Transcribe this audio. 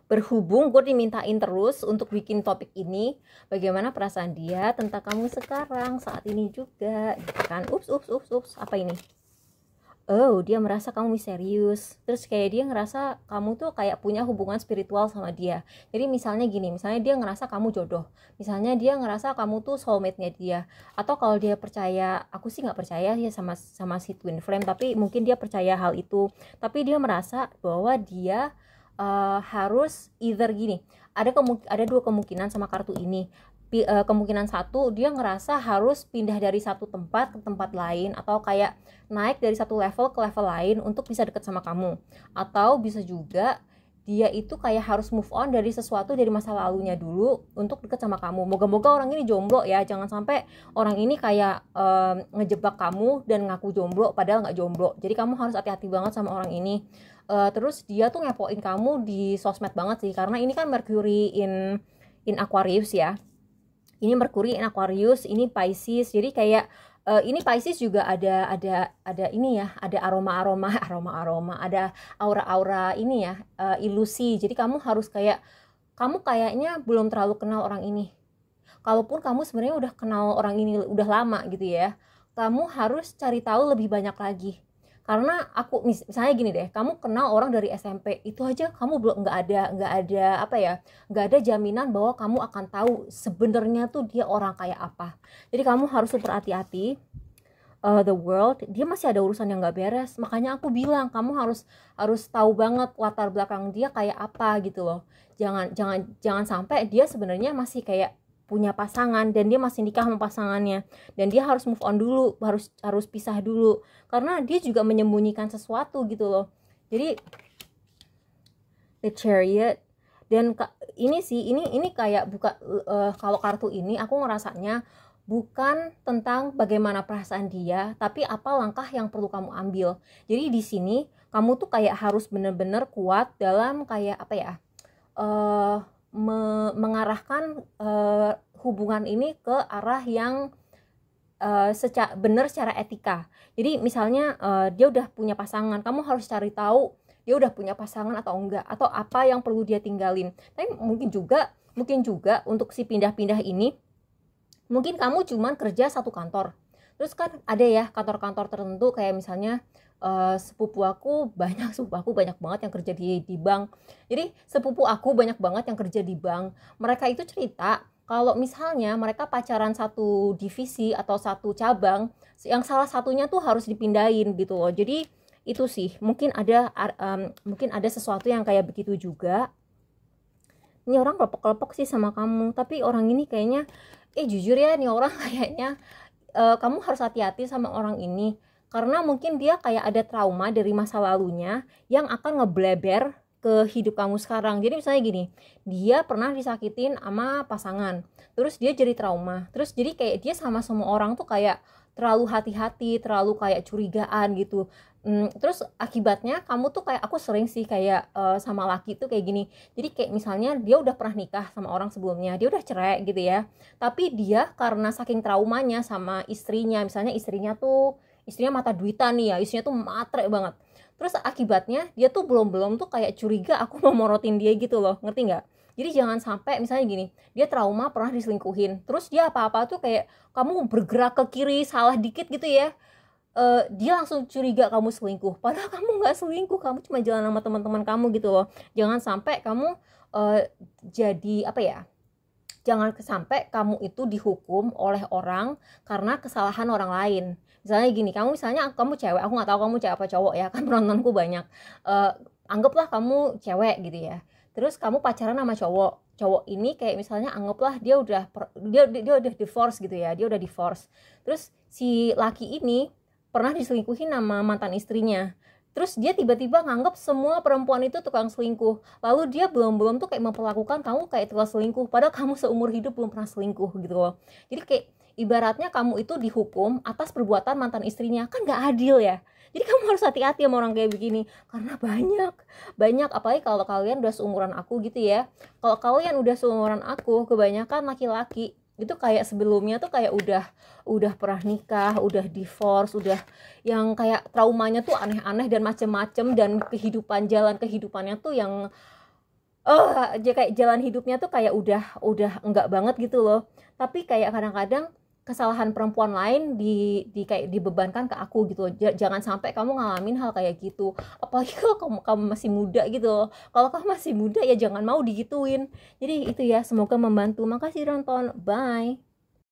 Berhubung gue dimintain terus untuk bikin topik ini, bagaimana perasaan dia tentang kamu sekarang saat ini juga, gitu kan? Ups, apa ini? Oh, dia merasa kamu misterius. Terus kayak dia ngerasa kamu tuh kayak punya hubungan spiritual sama dia. Jadi misalnya gini, misalnya dia ngerasa kamu jodoh. Misalnya dia ngerasa kamu tuh soulmate-nya dia. Atau kalau dia percaya, aku sih nggak percaya ya sama sama si twin flame, tapi mungkin dia percaya hal itu. Tapi dia merasa bahwa dia harus either gini. Ada dua kemungkinan sama kartu ini. Kemungkinan satu, dia ngerasa harus pindah dari satu tempat ke tempat lain, atau kayak naik dari satu level ke level lain untuk bisa deket sama kamu. Atau bisa juga dia itu kayak harus move on dari sesuatu dari masa lalunya dulu untuk deket sama kamu. Moga-moga orang ini jomblo ya, jangan sampai orang ini kayak ngejebak kamu dan ngaku jomblo padahal nggak jomblo. Jadi kamu harus hati-hati banget sama orang ini. Terus dia tuh ngepoin kamu di sosmed banget sih, karena ini kan Mercury in Aquarius ya. Ini Mercury in Aquarius, ini Pisces. Jadi kayak ini Pisces juga ada ini ya, ada aroma, ada aura-aura ini ya, ilusi. Jadi kamu harus kamu kayaknya belum terlalu kenal orang ini. Kalaupun kamu sebenarnya udah kenal orang ini udah lama gitu ya, kamu harus cari tahu lebih banyak lagi. Karena aku misalnya gini deh, kamu kenal orang dari SMP, itu aja kamu belum nggak ada apa ya, nggak ada jaminan bahwa kamu akan tahu sebenarnya tuh dia orang kayak apa. Jadi kamu harus super hati-hati. The world, dia masih ada urusan yang nggak beres. Makanya aku bilang kamu harus tahu banget latar belakang dia kayak apa gitu loh. Jangan sampai dia sebenarnya masih kayak punya pasangan dan dia masih nikah sama pasangannya, dan dia harus move on dulu, harus pisah dulu karena dia juga menyembunyikan sesuatu gitu loh. Jadi the Chariot, dan ini kayak kalau kartu ini aku ngerasanya bukan tentang bagaimana perasaan dia, tapi apa langkah yang perlu kamu ambil. Jadi di sini kamu tuh kayak harus bener-bener kuat dalam kayak apa ya, mengarahkan hubungan ini ke arah yang secara etika. Jadi misalnya dia udah punya pasangan, kamu harus cari tahu dia udah punya pasangan atau enggak, atau apa yang perlu dia tinggalin. Tapi mungkin juga untuk si pindah-pindah ini, mungkin kamu cuman kerja satu kantor. Terus kan ada ya kantor-kantor tertentu, kayak misalnya sepupu aku banyak banget yang kerja di bank. Jadi sepupu aku banyak banget yang kerja di bank. Mereka itu cerita kalau misalnya mereka pacaran satu divisi atau satu cabang, yang salah satunya tuh harus dipindahin gitu loh. Jadi itu sih mungkin ada sesuatu yang kayak begitu juga. Ini orang kelepok-kelepok sih sama kamu, tapi orang ini kayaknya jujur ya, nih orang kayaknya kamu harus hati-hati sama orang ini. Karena mungkin dia kayak ada trauma dari masa lalunya yang akan ngebleber ke hidup kamu sekarang. Jadi misalnya gini, dia pernah disakitin sama pasangan, terus dia jadi trauma, terus jadi kayak dia sama semua orang tuh kayak terlalu hati-hati, terlalu kayak curigaan gitu. Terus akibatnya kamu tuh kayak, aku sering sih kayak sama laki tuh kayak gini. Jadi kayak misalnya dia udah pernah nikah sama orang sebelumnya, dia udah cerai gitu ya, tapi dia karena saking traumanya sama istrinya, misalnya istrinya mata duitan nih ya, istrinya tuh matre banget. Terus akibatnya dia tuh belum tuh kayak curiga aku mau morotin dia gitu loh, ngerti nggak? Jadi jangan sampai misalnya gini, dia trauma pernah diselingkuhin, terus dia apa-apa tuh kayak kamu bergerak ke kiri salah dikit gitu ya, dia langsung curiga kamu selingkuh, padahal kamu nggak selingkuh, kamu cuma jalan sama teman-teman kamu gitu loh. Jangan sampai kamu jadi apa ya, jangan sampai kamu itu dihukum oleh orang karena kesalahan orang lain. Misalnya gini, kamu cewek, aku nggak tahu kamu cewek apa cowok ya, kan penontonku banyak. Anggaplah kamu cewek gitu ya, terus kamu pacaran sama cowok ini kayak misalnya anggaplah dia udah divorce gitu ya, dia udah divorce. Terus si laki ini pernah diselingkuhin sama mantan istrinya. Terus dia tiba-tiba nganggap semua perempuan itu tukang selingkuh. Lalu dia belum tuh kayak memperlakukan kamu kayak tukang selingkuh, padahal kamu seumur hidup belum pernah selingkuh gitu loh. Jadi kayak ibaratnya kamu itu dihukum atas perbuatan mantan istrinya, kan gak adil ya. Jadi kamu harus hati-hati sama orang kayak begini, karena banyak apalagi kalau kalian udah seumuran aku gitu ya. Kalau kalian udah seumuran aku, kebanyakan laki-laki itu kayak sebelumnya tuh kayak udah pernah nikah, udah divorce, udah yang kayak traumanya tuh aneh-aneh dan macem-macem, dan jalan kehidupannya tuh yang kayak jalan hidupnya tuh kayak udah enggak banget gitu loh. Tapi kayak kadang-kadang kesalahan perempuan lain di kayak dibebankan ke aku gitu loh. Jangan sampai kamu ngalamin hal kayak gitu, apalagi kalau kamu masih muda gitu loh. Kalau kamu masih muda ya jangan mau digituin. Jadi itu ya, semoga membantu. Makasih nonton, bye.